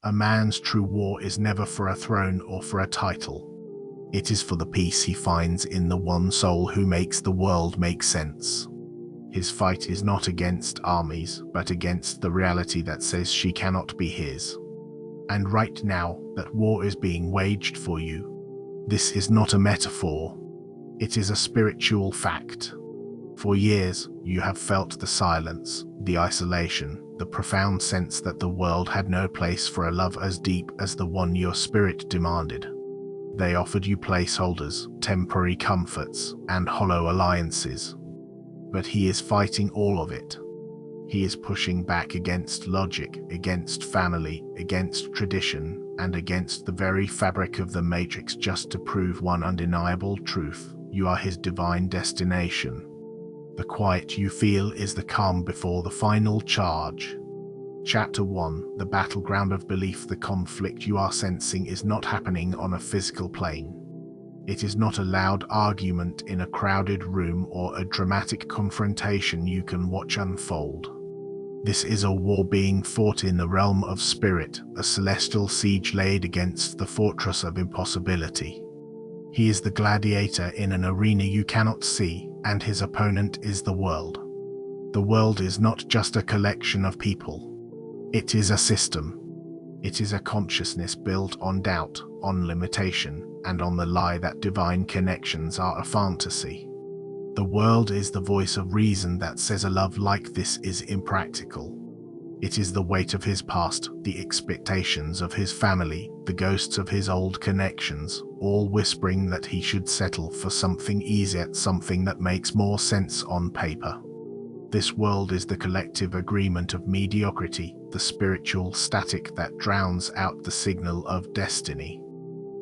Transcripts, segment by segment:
A man's true war is never for a throne or for a title. It is for the peace he finds in the one soul who makes the world make sense. His fight is not against armies, but against the reality that says she cannot be his. And right now, that war is being waged for you. This is not a metaphor. It is a spiritual fact. For years, you have felt the silence, the isolation, the profound sense that the world had no place for a love as deep as the one your spirit demanded. They offered you placeholders, temporary comforts, and hollow alliances. But he is fighting all of it. He is pushing back against logic, against family, against tradition, and against the very fabric of the matrix just to prove one undeniable truth: you are his divine destination. The quiet you feel is the calm before the final charge. Chapter 1: The Battleground of Belief. The conflict you are sensing is not happening on a physical plane. It is not a loud argument in a crowded room or a dramatic confrontation you can watch unfold. This is a war being fought in the realm of spirit, a celestial siege laid against the fortress of impossibility. He is the gladiator in an arena you cannot see, and his opponent is the world. The world is not just a collection of people. It is a system. It is a consciousness built on doubt, on limitation, and on the lie that divine connections are a fantasy. The world is the voice of reason that says a love like this is impractical. It is the weight of his past, the expectations of his family, the ghosts of his old connections, all whispering that he should settle for something easier, something that makes more sense on paper. This world is the collective agreement of mediocrity, the spiritual static that drowns out the signal of destiny.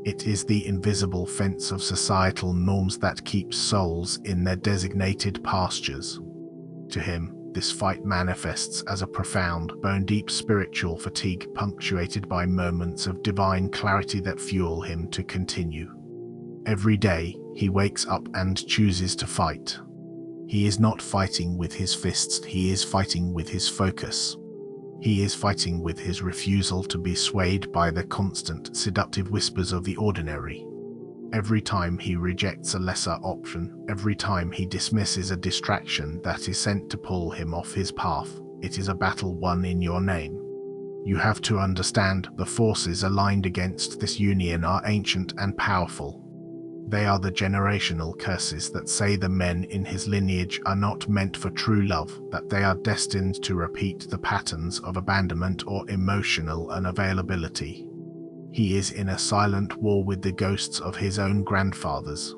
It is the invisible fence of societal norms that keeps souls in their designated pastures. To him, this fight manifests as a profound, bone-deep spiritual fatigue punctuated by moments of divine clarity that fuel him to continue. Every day, he wakes up and chooses to fight. He is not fighting with his fists, he is fighting with his focus. He is fighting with his refusal to be swayed by the constant, seductive whispers of the ordinary. Every time he rejects a lesser option, every time he dismisses a distraction that is sent to pull him off his path, it is a battle won in your name. You have to understand, the forces aligned against this union are ancient and powerful. They are the generational curses that say the men in his lineage are not meant for true love, that they are destined to repeat the patterns of abandonment or emotional unavailability. He is in a silent war with the ghosts of his own grandfathers.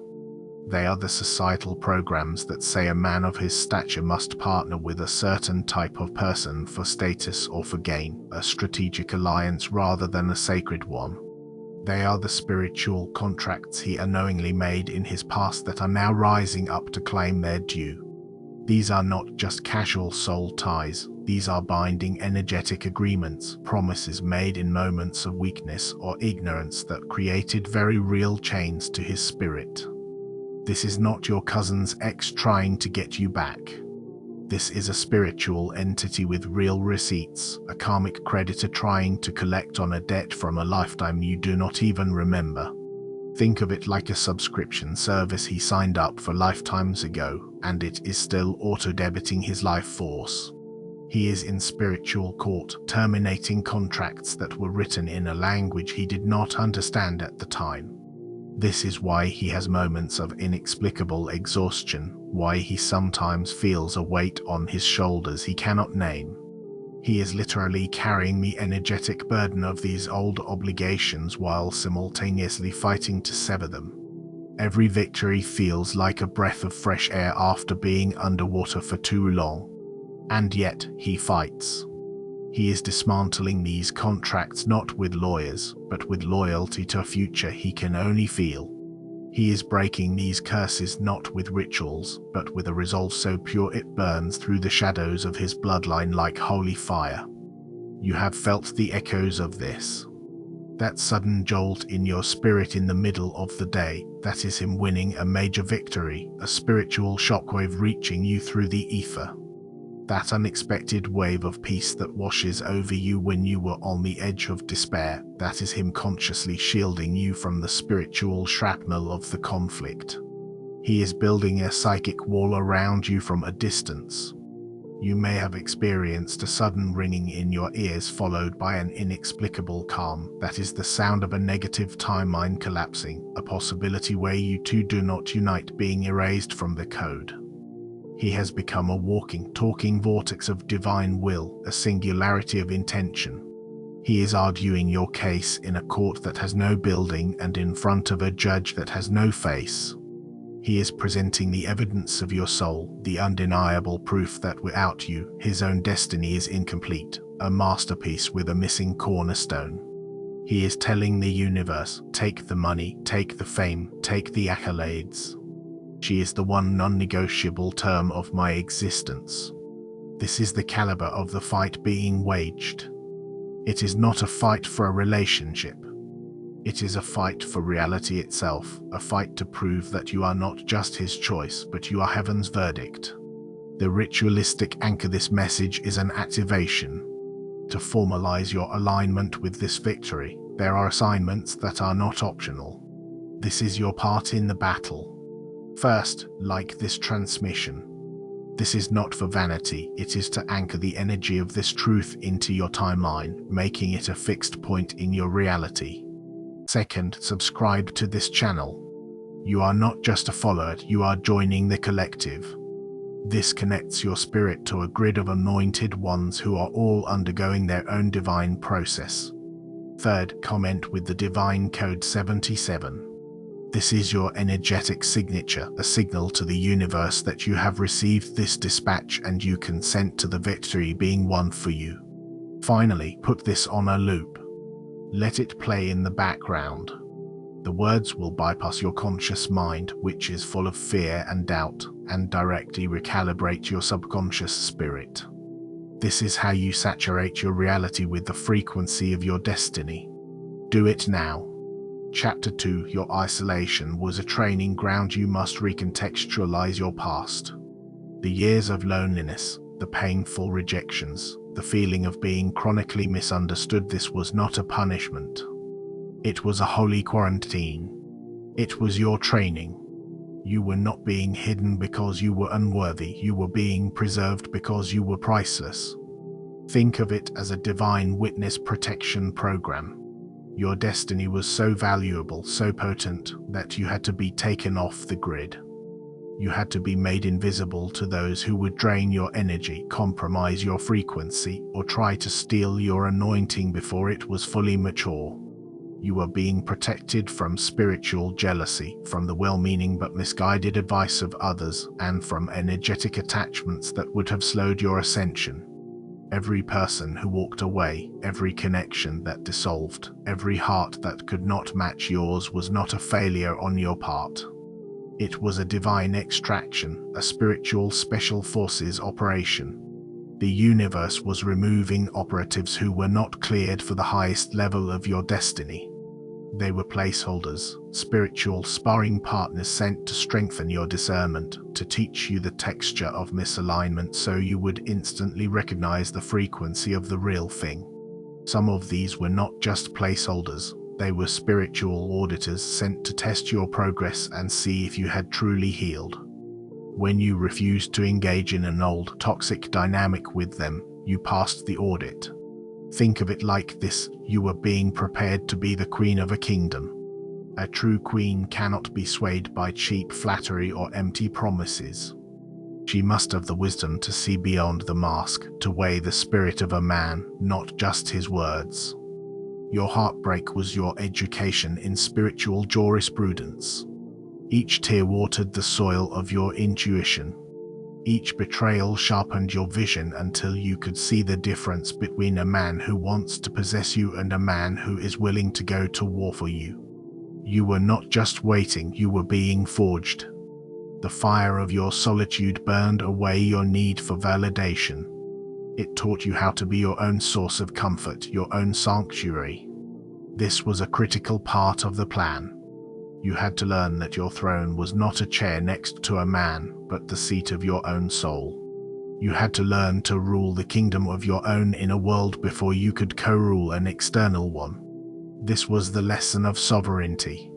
They are the societal programs that say a man of his stature must partner with a certain type of person for status or for gain, a strategic alliance rather than a sacred one. They are the spiritual contracts he unknowingly made in his past that are now rising up to claim their due. These are not just casual soul ties, these are binding energetic agreements, promises made in moments of weakness or ignorance that created very real chains to his spirit. This is not your cousin's ex trying to get you back. This is a spiritual entity with real receipts, a karmic creditor trying to collect on a debt from a lifetime you do not even remember. Think of it like a subscription service he signed up for lifetimes ago, and it is still auto-debiting his life force. He is in spiritual court, terminating contracts that were written in a language he did not understand at the time. This is why he has moments of inexplicable exhaustion, why he sometimes feels a weight on his shoulders he cannot name. He is literally carrying the energetic burden of these old obligations while simultaneously fighting to sever them. Every victory feels like a breath of fresh air after being underwater for too long. And yet, he fights. He is dismantling these contracts not with lawyers, but with loyalty to a future he can only feel. He is breaking these curses not with rituals, but with a resolve so pure it burns through the shadows of his bloodline like holy fire. You have felt the echoes of this. That sudden jolt in your spirit in the middle of the day, that is him winning a major victory, a spiritual shockwave reaching you through the ether. That unexpected wave of peace that washes over you when you were on the edge of despair, that is him consciously shielding you from the spiritual shrapnel of the conflict. He is building a psychic wall around you from a distance. You may have experienced a sudden ringing in your ears followed by an inexplicable calm. That is the sound of a negative timeline collapsing, a possibility where you two do not unite, being erased from the code. He has become a walking, talking vortex of divine will, a singularity of intention. He is arguing your case in a court that has no building and in front of a judge that has no face. He is presenting the evidence of your soul, the undeniable proof that without you, his own destiny is incomplete, a masterpiece with a missing cornerstone. He is telling the universe, take the money, take the fame, take the accolades. She is the one non-negotiable term of my existence. This is the caliber of the fight being waged. It is not a fight for a relationship. It is a fight for reality itself, a fight to prove that you are not just his choice, but you are heaven's verdict. The ritualistic anchor this message is an activation. To formalize your alignment with this victory, there are assignments that are not optional. This is your part in the battle. First, like this transmission. This is not for vanity, it is to anchor the energy of this truth into your timeline, making it a fixed point in your reality. Second, subscribe to this channel. You are not just a follower, you are joining the collective. This connects your spirit to a grid of anointed ones who are all undergoing their own divine process. Third, comment with the divine code 77. This is your energetic signature, a signal to the universe that you have received this dispatch and you consent to the victory being won for you. Finally, put this on a loop. Let it play in the background. The words will bypass your conscious mind, which is full of fear and doubt, and directly recalibrate your subconscious spirit. This is how you saturate your reality with the frequency of your destiny. Do it now. Chapter 2. Your isolation was a training ground. You must recontextualize your past. The years of loneliness, the painful rejections, the feeling of being chronically misunderstood. This was not a punishment. It was a holy quarantine. It was your training. You were not being hidden because you were unworthy. You were being preserved because you were priceless. Think of it as a divine witness protection program. Your destiny was so valuable, so potent, that you had to be taken off the grid. You had to be made invisible to those who would drain your energy, compromise your frequency, or try to steal your anointing before it was fully mature. You were being protected from spiritual jealousy, from the well-meaning but misguided advice of others, and from energetic attachments that would have slowed your ascension. Every person who walked away, every connection that dissolved, every heart that could not match yours was not a failure on your part. It was a divine extraction, a spiritual special forces operation. The universe was removing operatives who were not cleared for the highest level of your destiny. They were placeholders, spiritual sparring partners sent to strengthen your discernment, to teach you the texture of misalignment so you would instantly recognize the frequency of the real thing. Some of these were not just placeholders, they were spiritual auditors sent to test your progress and see if you had truly healed. When you refused to engage in an old, toxic dynamic with them, you passed the audit. Think of it like this: you were being prepared to be the queen of a kingdom. A true queen cannot be swayed by cheap flattery or empty promises. She must have the wisdom to see beyond the mask, to weigh the spirit of a man, not just his words. Your heartbreak was your education in spiritual jurisprudence. Each tear watered the soil of your intuition. Each betrayal sharpened your vision until you could see the difference between a man who wants to possess you and a man who is willing to go to war for you. You were not just waiting, you were being forged. The fire of your solitude burned away your need for validation. It taught you how to be your own source of comfort, your own sanctuary. This was a critical part of the plan. You had to learn that your throne was not a chair next to a man, but the seat of your own soul. You had to learn to rule the kingdom of your own inner world before you could co-rule an external one. This was the lesson of sovereignty.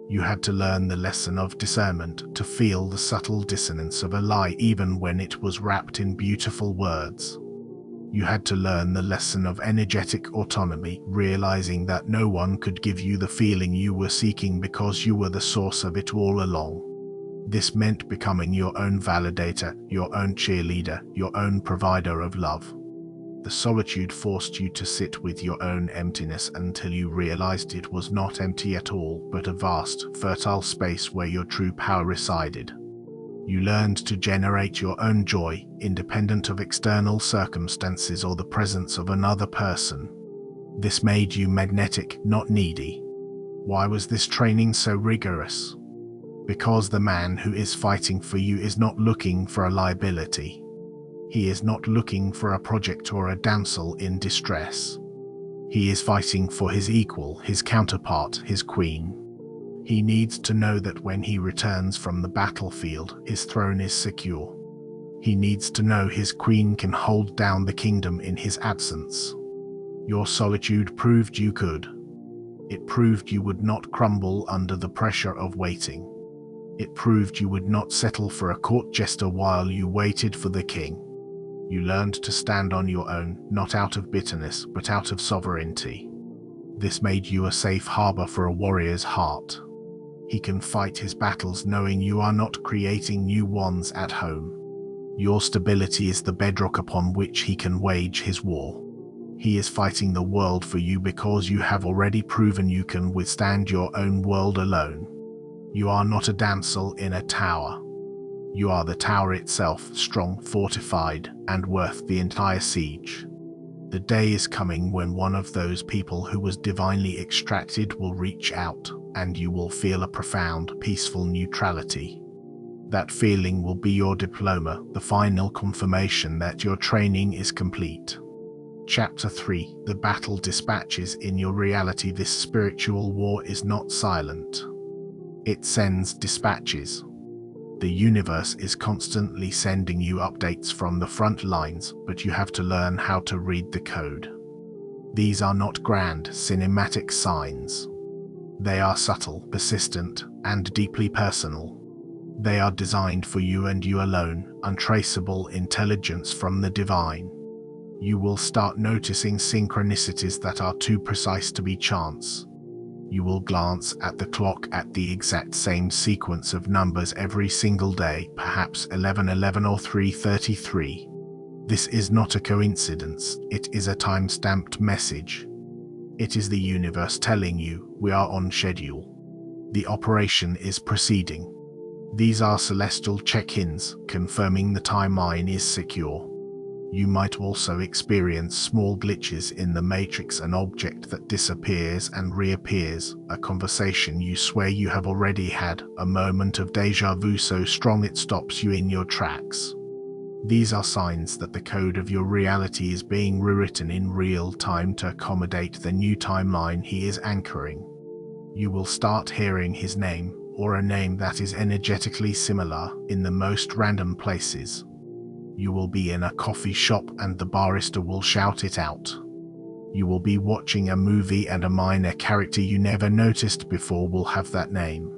You had to learn the lesson of discernment, to feel the subtle dissonance of a lie even when it was wrapped in beautiful words. You had to learn the lesson of energetic autonomy, realizing that no one could give you the feeling you were seeking because you were the source of it all along. This meant becoming your own validator, your own cheerleader, your own provider of love. The solitude forced you to sit with your own emptiness until you realized it was not empty at all, but a vast, fertile space where your true power resided. You learned to generate your own joy, independent of external circumstances or the presence of another person. This made you magnetic, not needy. Why was this training so rigorous? Because the man who is fighting for you is not looking for a liability. He is not looking for a project or a damsel in distress. He is fighting for his equal, his counterpart, his queen. He needs to know that when he returns from the battlefield, his throne is secure. He needs to know his queen can hold down the kingdom in his absence. Your solitude proved you could. It proved you would not crumble under the pressure of waiting. It proved you would not settle for a court jester while you waited for the king. You learned to stand on your own, not out of bitterness, but out of sovereignty. This made you a safe harbor for a warrior's heart. He can fight his battles knowing you are not creating new ones at home. Your stability is the bedrock upon which he can wage his war. He is fighting the world for you because you have already proven you can withstand your own world alone. You are not a damsel in a tower. You are the tower itself, strong, fortified, and worth the entire siege. The day is coming when one of those people who was divinely extracted will reach out, and you will feel a profound, peaceful neutrality. That feeling will be your diploma, the final confirmation that your training is complete. Chapter 3: The Battle Dispatches. In your reality, this spiritual war is not silent. It sends dispatches. The universe is constantly sending you updates from the front lines, but you have to learn how to read the code. These are not grand, cinematic signs. They are subtle, persistent, and deeply personal. They are designed for you and you alone, untraceable intelligence from the divine. You will start noticing synchronicities that are too precise to be chance. You will glance at the clock at the exact same sequence of numbers every single day, perhaps 11:11 or 3:33. This is not a coincidence, it is a time-stamped message. It is the universe telling you, we are on schedule. The operation is proceeding. These are celestial check-ins, confirming the timeline is secure. You might also experience small glitches in the matrix, an object that disappears and reappears, a conversation you swear you have already had, a moment of deja vu so strong it stops you in your tracks. These are signs that the code of your reality is being rewritten in real time to accommodate the new timeline he is anchoring. You will start hearing his name, or a name that is energetically similar, in the most random places. You will be in a coffee shop and the barista will shout it out. You will be watching a movie and a minor character you never noticed before will have that name.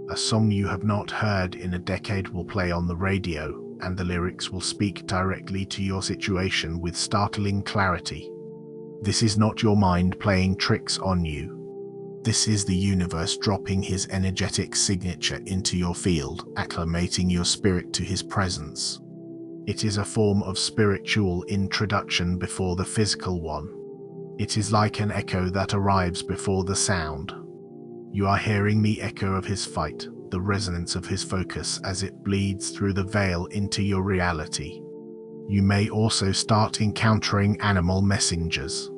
A song you have not heard in a decade will play on the radio, and the lyrics will speak directly to your situation with startling clarity. This is not your mind playing tricks on you. This is the universe dropping his energetic signature into your field, acclimating your spirit to his presence. It is a form of spiritual introduction before the physical one. It is like an echo that arrives before the sound. You are hearing the echo of his fight, the resonance of his focus as it bleeds through the veil into your reality. You may also start encountering animal messengers.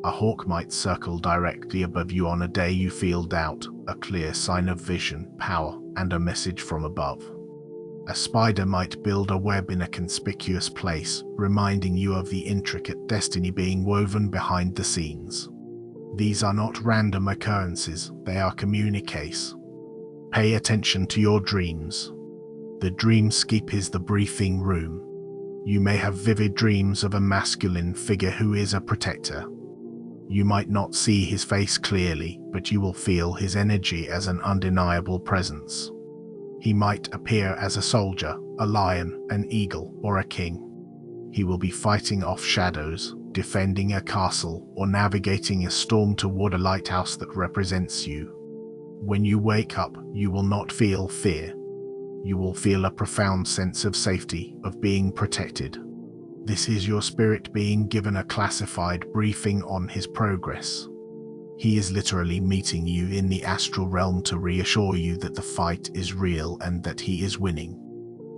A hawk might circle directly above you on a day you feel doubt, a clear sign of vision, power, and a message from above. A spider might build a web in a conspicuous place, reminding you of the intricate destiny being woven behind the scenes. These are not random occurrences, they are communiques. Pay attention to your dreams. The dreamscape is the briefing room. You may have vivid dreams of a masculine figure who is a protector. You might not see his face clearly, but you will feel his energy as an undeniable presence. He might appear as a soldier, a lion, an eagle, or a king. He will be fighting off shadows, defending a castle, or navigating a storm toward a lighthouse that represents you. When you wake up, you will not feel fear. You will feel a profound sense of safety, of being protected. This is your spirit being given a classified briefing on his progress. He is literally meeting you in the astral realm to reassure you that the fight is real and that he is winning.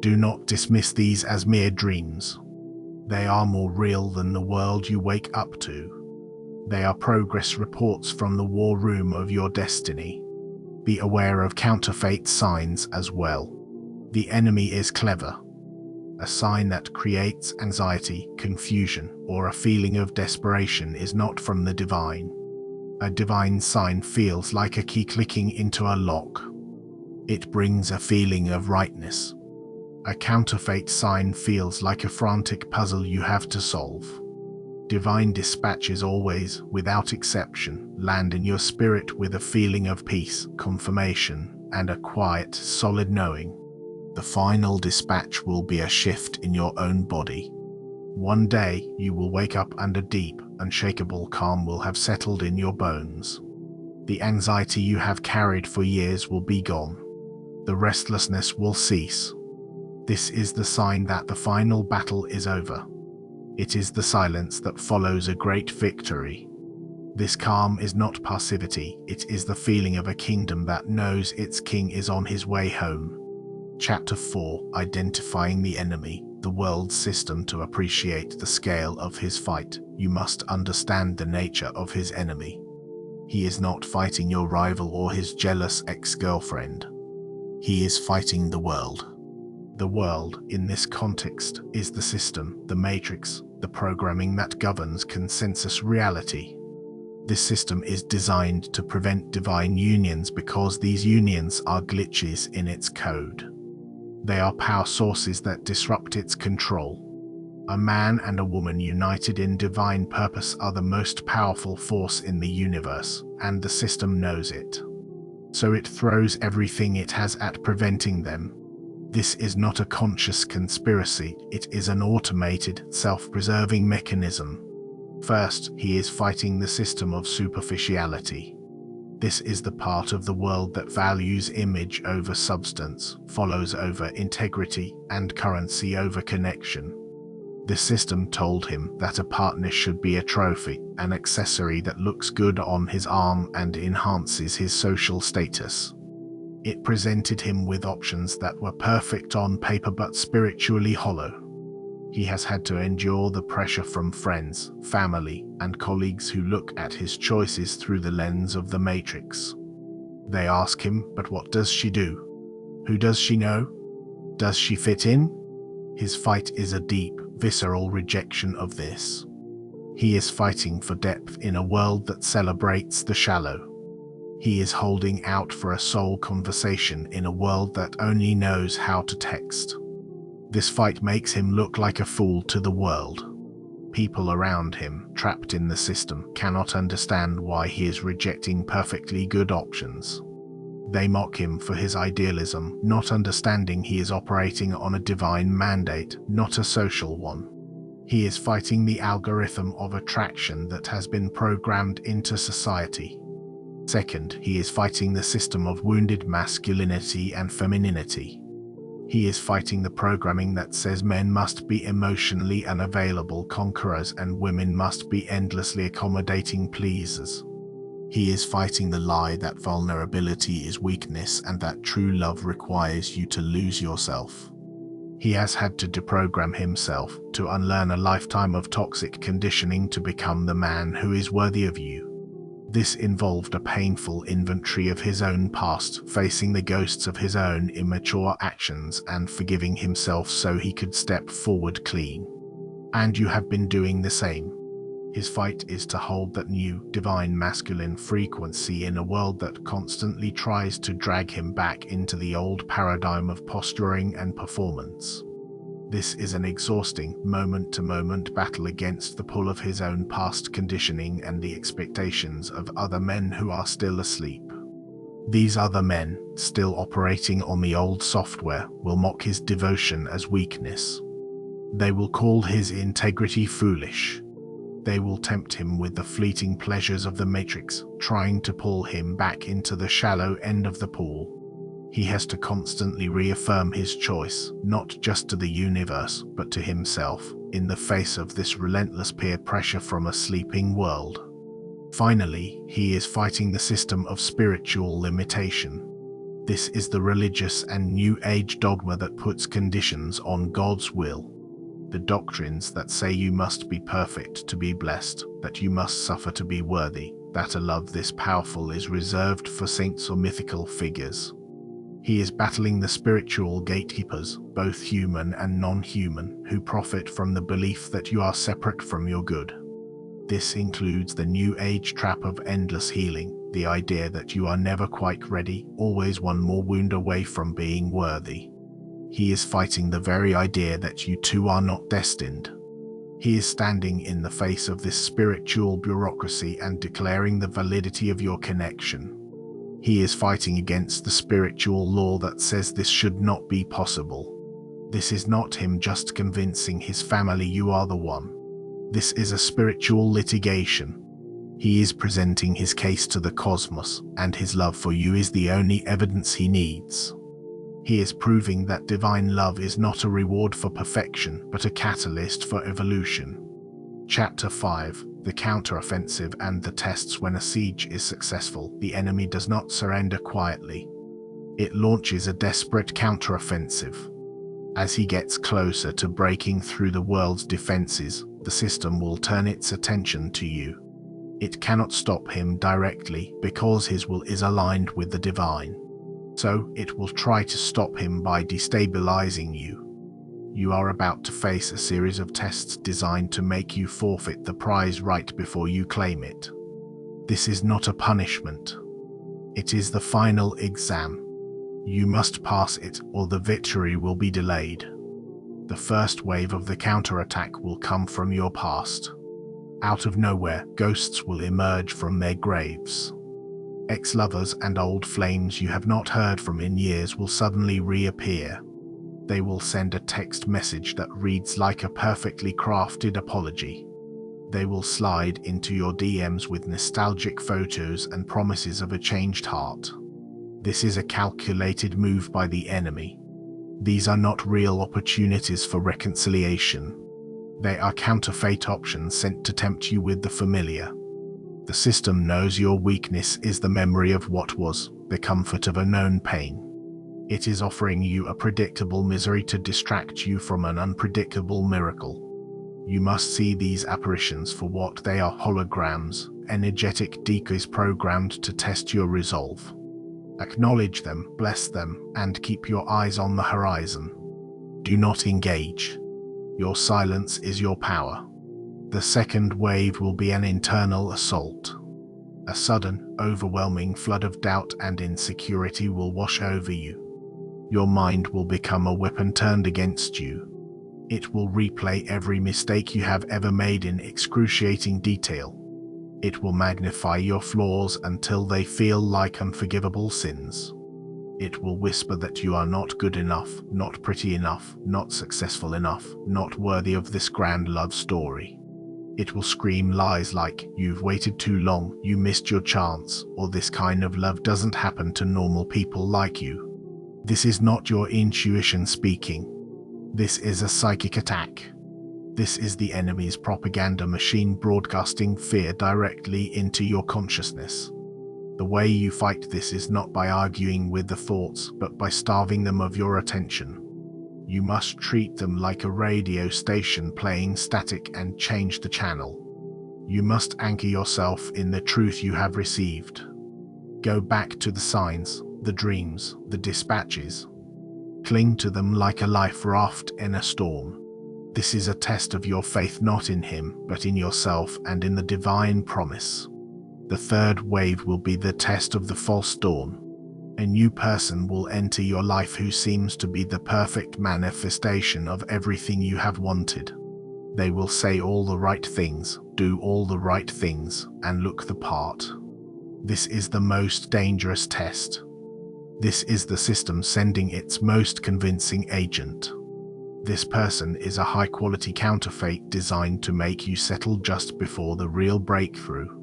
Do not dismiss these as mere dreams. They are more real than the world you wake up to. They are progress reports from the war room of your destiny. Be aware of counterfeit signs as well. The enemy is clever. A sign that creates anxiety, confusion, or a feeling of desperation is not from the divine. A divine sign feels like a key clicking into a lock. It brings a feeling of rightness. A counterfeit sign feels like a frantic puzzle you have to solve. Divine dispatches always, without exception, land in your spirit with a feeling of peace, confirmation, and a quiet, solid knowing. The final dispatch will be a shift in your own body. One day, you will wake up and a deep, unshakable calm will have settled in your bones. The anxiety you have carried for years will be gone. The restlessness will cease. This is the sign that the final battle is over. It is the silence that follows a great victory. This calm is not passivity, it is the feeling of a kingdom that knows its king is on his way home. Chapter 4: Identifying the enemy, the world system. To appreciate the scale of his fight, you must understand the nature of his enemy. He is not fighting your rival or his jealous ex-girlfriend. He is fighting the world. The world, in this context, is the system, the matrix, the programming that governs consensus reality. This system is designed to prevent divine unions because these unions are glitches in its code. They are power sources that disrupt its control. A man and a woman united in divine purpose are the most powerful force in the universe, and the system knows it. So it throws everything it has at preventing them. This is not a conscious conspiracy, it is an automated, self-preserving mechanism. First, he is fighting the system of superficiality. This is the part of the world that values image over substance, follows over integrity, and currency over connection. The system told him that a partner should be a trophy, an accessory that looks good on his arm and enhances his social status. It presented him with options that were perfect on paper but spiritually hollow. He has had to endure the pressure from friends, family, and colleagues who look at his choices through the lens of the matrix. They ask him, but what does she do? Who does she know? Does she fit in? His fight is a deep, visceral rejection of this. He is fighting for depth in a world that celebrates the shallow. He is holding out for a soul conversation in a world that only knows how to text. This fight makes him look like a fool to the world. People around him, trapped in the system, cannot understand why he is rejecting perfectly good options. They mock him for his idealism, not understanding he is operating on a divine mandate, not a social one. He is fighting the algorithm of attraction that has been programmed into society. Second, he is fighting the system of wounded masculinity and femininity. He is fighting the programming that says men must be emotionally unavailable conquerors and women must be endlessly accommodating pleasers. He is fighting the lie that vulnerability is weakness and that true love requires you to lose yourself. He has had to deprogram himself, to unlearn a lifetime of toxic conditioning to become the man who is worthy of you. This involved a painful inventory of his own past, facing the ghosts of his own immature actions and forgiving himself so he could step forward clean. And you have been doing the same. His fight is to hold that new, divine masculine frequency in a world that constantly tries to drag him back into the old paradigm of posturing and performance. This is an exhausting, moment-to-moment battle against the pull of his own past conditioning and the expectations of other men who are still asleep. These other men, still operating on the old software, will mock his devotion as weakness. They will call his integrity foolish. They will tempt him with the fleeting pleasures of the matrix, trying to pull him back into the shallow end of the pool. He has to constantly reaffirm his choice, not just to the universe, but to himself, in the face of this relentless peer pressure from a sleeping world. Finally, he is fighting the system of spiritual limitation. This is the religious and New Age dogma that puts conditions on God's will. The doctrines that say you must be perfect to be blessed, that you must suffer to be worthy, that a love this powerful is reserved for saints or mythical figures. He is battling the spiritual gatekeepers, both human and non-human, who profit from the belief that you are separate from your good. This includes the New Age trap of endless healing, the idea that you are never quite ready, always one more wound away from being worthy. He is fighting the very idea that you two are not destined. He is standing in the face of this spiritual bureaucracy and declaring the validity of your connection. He is fighting against the spiritual law that says this should not be possible. This is not him just convincing his family you are the one. This is a spiritual litigation. He is presenting his case to the cosmos, and his love for you is the only evidence he needs. He is proving that divine love is not a reward for perfection, but a catalyst for evolution. Chapter 5. The counteroffensive and the tests. When a siege is successful, the enemy does not surrender quietly. It launches a desperate counteroffensive. As he gets closer to breaking through the world's defenses, the system will turn its attention to you. It cannot stop him directly because his will is aligned with the divine. So it will try to stop him by destabilizing you. You are about to face a series of tests designed to make you forfeit the prize right before you claim it. This is not a punishment. It is the final exam. You must pass it, or the victory will be delayed. The first wave of the counterattack will come from your past. Out of nowhere, ghosts will emerge from their graves. Ex-lovers and old flames you have not heard from in years will suddenly reappear. They will send a text message that reads like a perfectly crafted apology. They will slide into your DMs with nostalgic photos and promises of a changed heart. This is a calculated move by the enemy. These are not real opportunities for reconciliation. They are counterfeit options sent to tempt you with the familiar. The system knows your weakness is the memory of what was, the comfort of a known pain. It is offering you a predictable misery to distract you from an unpredictable miracle. You must see these apparitions for what they are: holograms, energetic decoys programmed to test your resolve. Acknowledge them, bless them, and keep your eyes on the horizon. Do not engage. Your silence is your power. The second wave will be an internal assault. A sudden, overwhelming flood of doubt and insecurity will wash over you. Your mind will become a weapon turned against you. It will replay every mistake you have ever made in excruciating detail. It will magnify your flaws until they feel like unforgivable sins. It will whisper that you are not good enough, not pretty enough, not successful enough, not worthy of this grand love story. It will scream lies like, "You've waited too long, you missed your chance," or "This kind of love doesn't happen to normal people like you." This is not your intuition speaking. This is a psychic attack. This is the enemy's propaganda machine broadcasting fear directly into your consciousness. The way you fight this is not by arguing with the thoughts, but by starving them of your attention. You must treat them like a radio station playing static and change the channel. You must anchor yourself in the truth you have received. Go back to the signs, the dreams, the dispatches. Cling to them like a life raft in a storm. This is a test of your faith not in him, but in yourself and in the divine promise. The third wave will be the test of the false dawn. A new person will enter your life who seems to be the perfect manifestation of everything you have wanted. They will say all the right things, do all the right things, and look the part. This is the most dangerous test. This is the system sending its most convincing agent. This person is a high-quality counterfeit designed to make you settle just before the real breakthrough.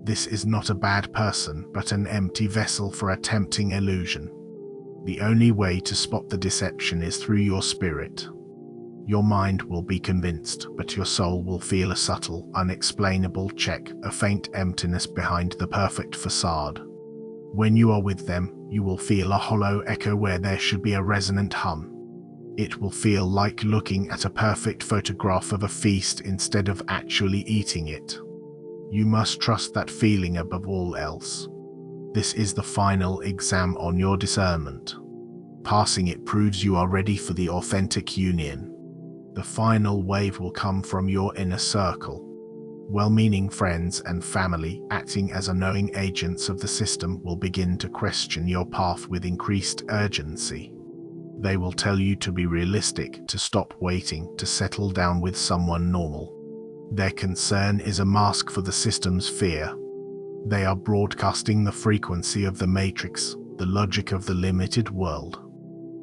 This is not a bad person, but an empty vessel for a tempting illusion. The only way to spot the deception is through your spirit. Your mind will be convinced, but your soul will feel a subtle, unexplainable check, a faint emptiness behind the perfect facade. When you are with them, you will feel a hollow echo where there should be a resonant hum. It will feel like looking at a perfect photograph of a feast instead of actually eating it. You must trust that feeling above all else. This is the final exam on your discernment. Passing it proves you are ready for the authentic union. The final wave will come from your inner circle. Well-meaning friends and family, acting as unknowing agents of the system, will begin to question your path with increased urgency. They will tell you to be realistic, to stop waiting, to settle down with someone normal. Their concern is a mask for the system's fear. They are broadcasting the frequency of the matrix, the logic of the limited world.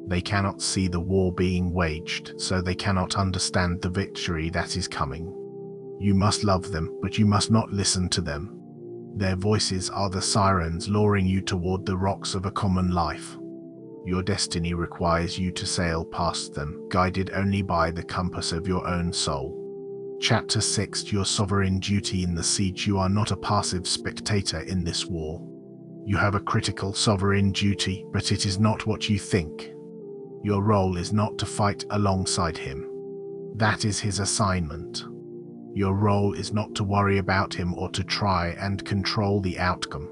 They cannot see the war being waged, so they cannot understand the victory that is coming. You must love them, but you must not listen to them. Their voices are the sirens luring you toward the rocks of a common life. Your destiny requires you to sail past them, guided only by the compass of your own soul. Chapter 6: Your sovereign duty in the siege. You are not a passive spectator in this war. You have a critical sovereign duty, but it is not what you think. Your role is not to fight alongside him. That is his assignment. Your role is not to worry about him or to try and control the outcome.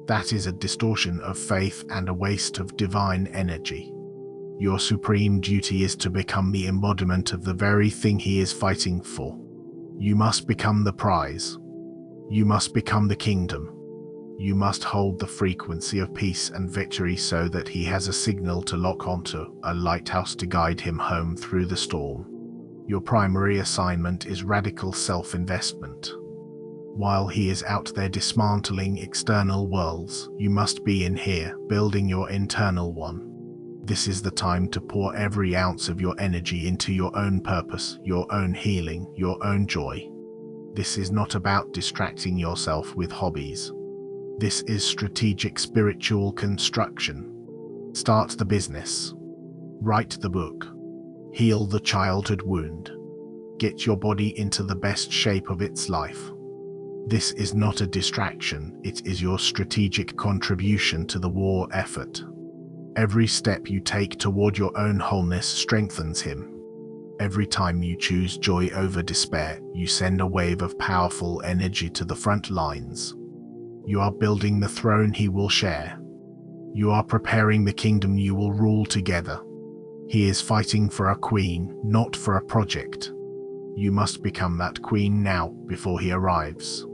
That is a distortion of faith and a waste of divine energy. Your supreme duty is to become the embodiment of the very thing he is fighting for. You must become the prize. You must become the kingdom. You must hold the frequency of peace and victory so that he has a signal to lock onto, a lighthouse to guide him home through the storm. Your primary assignment is radical self-investment. While he is out there dismantling external worlds, you must be in here, building your internal one. This is the time to pour every ounce of your energy into your own purpose, your own healing, your own joy. This is not about distracting yourself with hobbies. This is strategic spiritual construction. Start the business. Write the book. Heal the childhood wound. Get your body into the best shape of its life. This is not a distraction, it is your strategic contribution to the war effort. Every step you take toward your own wholeness strengthens him. Every time you choose joy over despair, you send a wave of powerful energy to the front lines. You are building the throne he will share. You are preparing the kingdom you will rule together. He is fighting for a queen, not for a project. You must become that queen now, before he arrives.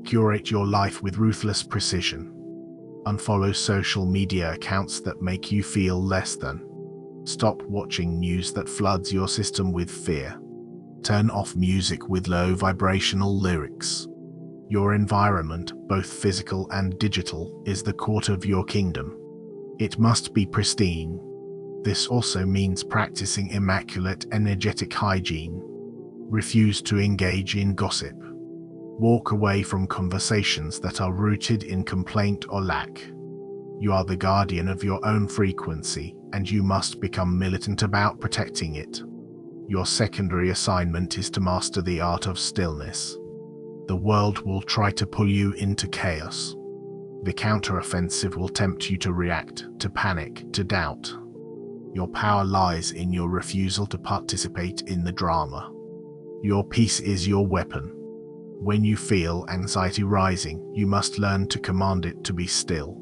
Curate your life with ruthless precision. Unfollow social media accounts that make you feel less than. Stop watching news that floods your system with fear. Turn off music with low vibrational lyrics. Your environment, both physical and digital, is the court of your kingdom. It must be pristine. This also means practicing immaculate energetic hygiene. Refuse to engage in gossip. Walk away from conversations that are rooted in complaint or lack. You are the guardian of your own frequency, and you must become militant about protecting it. Your secondary assignment is to master the art of stillness. The world will try to pull you into chaos. The counteroffensive will tempt you to react, to panic, to doubt. Your power lies in your refusal to participate in the drama. Your peace is your weapon. When you feel anxiety rising, you must learn to command it to be still.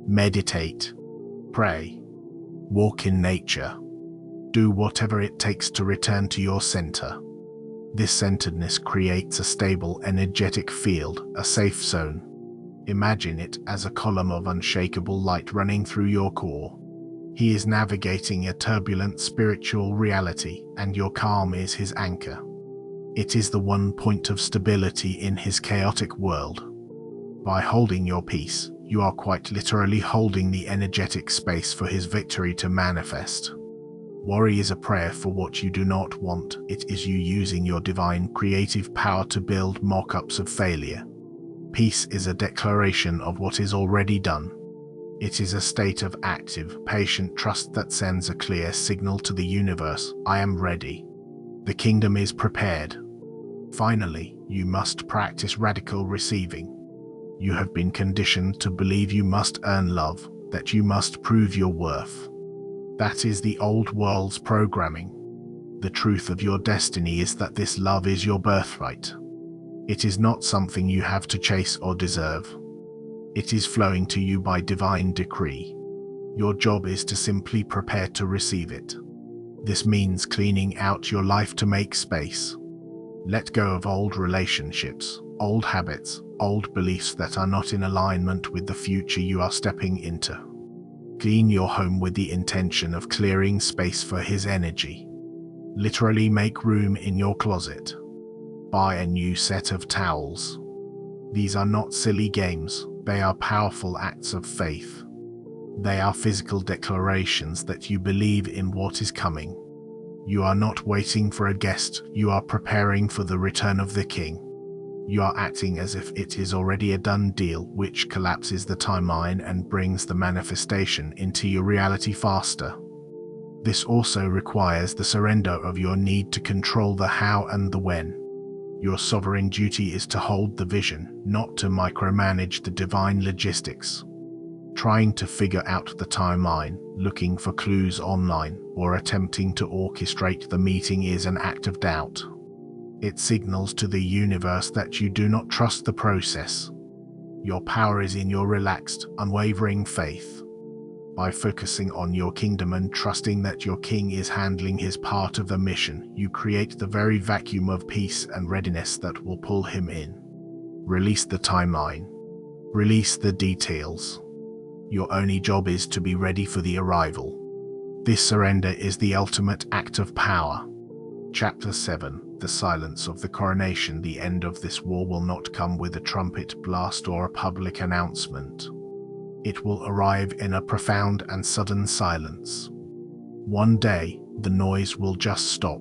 Meditate. Pray. Walk in nature. Do whatever it takes to return to your center. This centeredness creates a stable, energetic field, a safe zone. Imagine it as a column of unshakable light running through your core. He is navigating a turbulent spiritual reality, and your calm is his anchor. It is the one point of stability in his chaotic world. By holding your peace, you are quite literally holding the energetic space for his victory to manifest. Worry is a prayer for what you do not want. It is you using your divine creative power to build mock-ups of failure. Peace is a declaration of what is already done. It is a state of active, patient trust that sends a clear signal to the universe: I am ready. The kingdom is prepared. Finally, you must practice radical receiving. You have been conditioned to believe you must earn love, that you must prove your worth. That is the old world's programming. The truth of your destiny is that this love is your birthright. It is not something you have to chase or deserve. It is flowing to you by divine decree. Your job is to simply prepare to receive it. This means cleaning out your life to make space. Let go of old relationships, old habits, old beliefs that are not in alignment with the future you are stepping into. Clean your home with the intention of clearing space for his energy. Literally make room in your closet. Buy a new set of towels. These are not silly games, they are powerful acts of faith. They are physical declarations that you believe in what is coming. You are not waiting for a guest, you are preparing for the return of the king. You are acting as if it is already a done deal, which collapses the timeline and brings the manifestation into your reality faster. This also requires the surrender of your need to control the how and the when. Your sovereign duty is to hold the vision, not to micromanage the divine logistics. Trying to figure out the timeline, looking for clues online, or attempting to orchestrate the meeting is an act of doubt. It signals to the universe that you do not trust the process. Your power is in your relaxed, unwavering faith. By focusing on your kingdom and trusting that your king is handling his part of the mission, you create the very vacuum of peace and readiness that will pull him in. Release the timeline. Release the details. Your only job is to be ready for the arrival. This surrender is the ultimate act of power. Chapter 7. The silence of the coronation. The end of this war will not come with a trumpet blast or a public announcement. It will arrive in a profound and sudden silence. One day, the noise will just stop.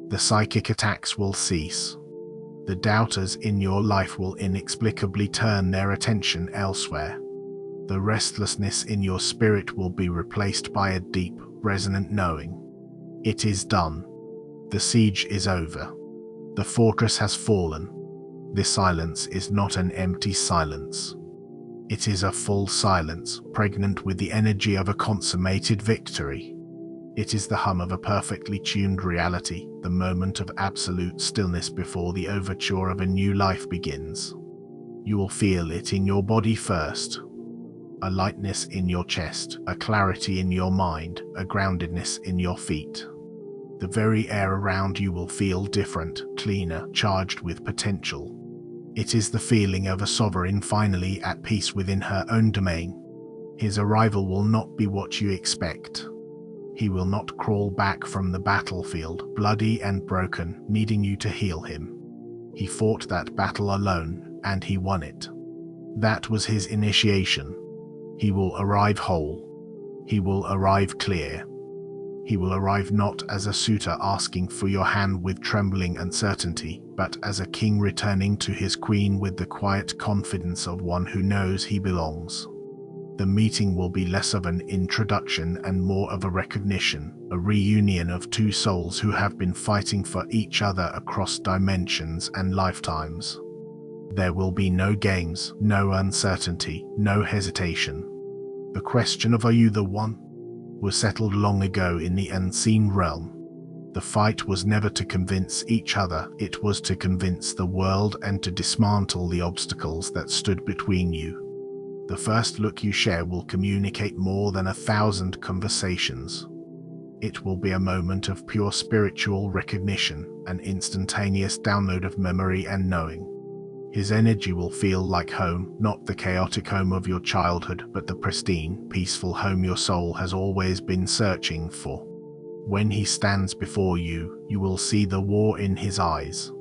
The psychic attacks will cease. The doubters in your life will inexplicably turn their attention elsewhere. The restlessness in your spirit will be replaced by a deep, resonant knowing. It is done. The siege is over. The fortress has fallen. This silence is not an empty silence. It is a full silence, pregnant with the energy of a consummated victory. It is the hum of a perfectly tuned reality, the moment of absolute stillness before the overture of a new life begins. You will feel it in your body first. A lightness in your chest, a clarity in your mind, a groundedness in your feet. The very air around you will feel different, cleaner, charged with potential. It is the feeling of a sovereign finally at peace within her own domain. His arrival will not be what you expect. He will not crawl back from the battlefield, bloody and broken, needing you to heal him. He fought that battle alone, and he won it. That was his initiation. He will arrive whole. He will arrive clear. He will arrive not as a suitor asking for your hand with trembling uncertainty, but as a king returning to his queen with the quiet confidence of one who knows he belongs. The meeting will be less of an introduction and more of a recognition, a reunion of two souls who have been fighting for each other across dimensions and lifetimes. There will be no games, no uncertainty, no hesitation. The question of "Are you the one?" was settled long ago in the unseen realm. The fight was never to convince each other, it was to convince the world and to dismantle the obstacles that stood between you. The first look you share will communicate more than 1,000 conversations. It will be a moment of pure spiritual recognition, an instantaneous download of memory and knowing. His energy will feel like home, not the chaotic home of your childhood, but the pristine, peaceful home your soul has always been searching for. When he stands before you, you will see the war in his eyes.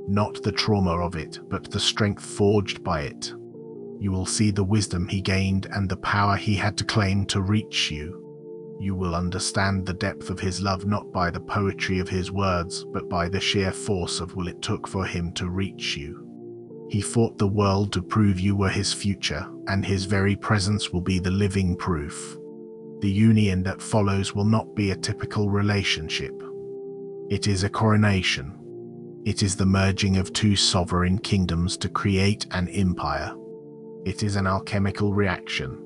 Not the trauma of it, but the strength forged by it. You will see the wisdom he gained and the power he had to claim to reach you. You will understand the depth of his love not by the poetry of his words, but by the sheer force of will it took for him to reach you. He fought the world to prove you were his future, and his very presence will be the living proof. The union that follows will not be a typical relationship. It is a coronation. It is the merging of two sovereign kingdoms to create an empire. It is an alchemical reaction.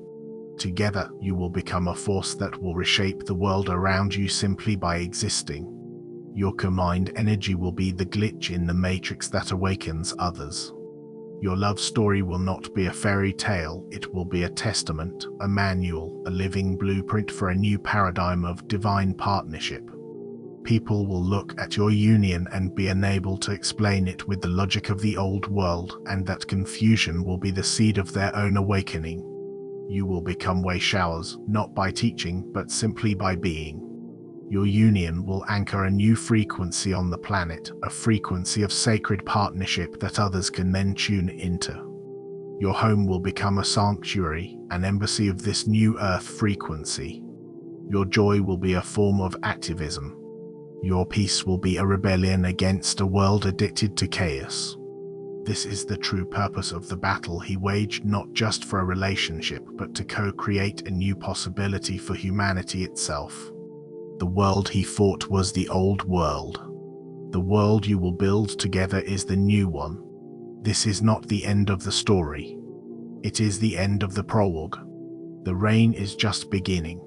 Together, you will become a force that will reshape the world around you simply by existing. Your combined energy will be the glitch in the matrix that awakens others. Your love story will not be a fairy tale, it will be a testament, a manual, a living blueprint for a new paradigm of divine partnership. People will look at your union and be unable to explain it with the logic of the old world, and that confusion will be the seed of their own awakening. You will become way showers, not by teaching, but simply by being. Your union will anchor a new frequency on the planet, a frequency of sacred partnership that others can then tune into. Your home will become a sanctuary, an embassy of this new earth frequency. Your joy will be a form of activism. Your peace will be a rebellion against a world addicted to chaos. This is the true purpose of the battle he waged, not just for a relationship, but to co-create a new possibility for humanity itself. The world he fought was the old world. The world you will build together is the new one. This is not the end of the story. It is the end of the prologue. The reign is just beginning.